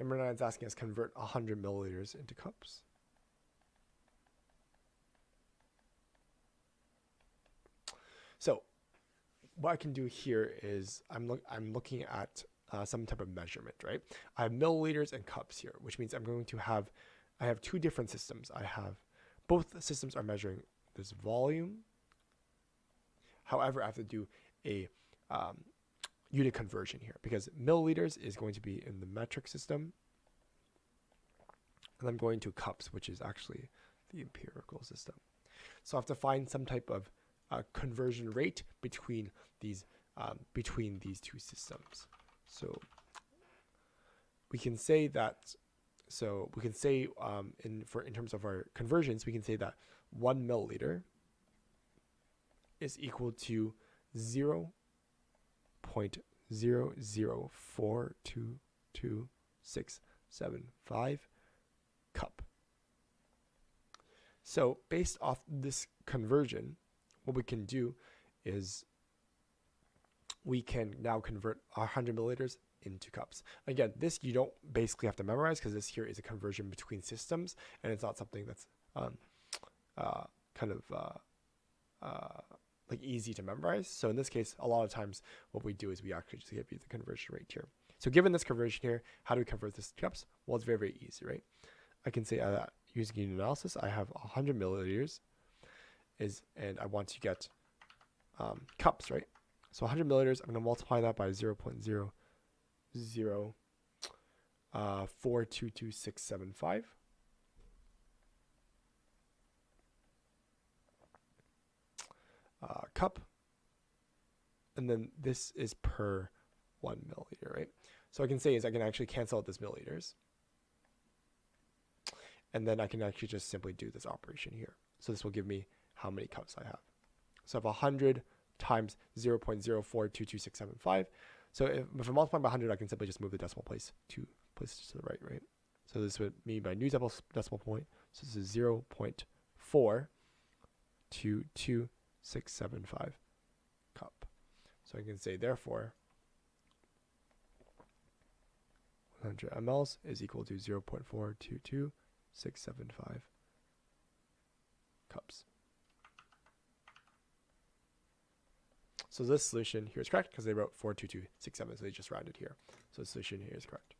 Number 9 is asking us convert 100 milliliters into cups. So what I can do here is I'm looking at some type of measurement, right? I have milliliters and cups here, which means I have two different systems. Both systems are measuring this volume. However, I have to do a unit conversion here because milliliters is going to be in the metric system. And I'm going to cups, which is actually the empirical system. So I have to find some type of conversion rate between these two systems. So we can say that. So we can say in terms of our conversions, we can say that 1 milliliter is equal to 0.0042267 cup. So based off this conversion, what we can do is we can now convert 100 milliliters into cups. Again, this you don't basically have to memorize because this here is a conversion between systems, and it's not something that's like easy to memorize. So in this case, a lot of times what we do is we actually just give you the conversion rate here. So given this conversion here, how do we convert this to cups? Well, it's very, very easy, right? I can say using unit analysis, I have 100 milliliters and I want to get cups, right? So 100 milliliters, I'm going to multiply that by 0.0042267 cup, and then this is per 1 milliliter, right? So I can say is I can actually cancel out this milliliters, and then I can actually just simply do this operation here. So this will give me how many cups I have. So I have 100 times 0.0422675. So if I multiply by 100, I can simply just move the decimal place 2 places to the right, right? So this would mean by new decimal point. So this is 0.4222675 cup. So I can say therefore 100 mLs is equal to 0.4222675 cups. So this solution here is correct because they wrote 42267, so they just rounded here. So the solution here is correct.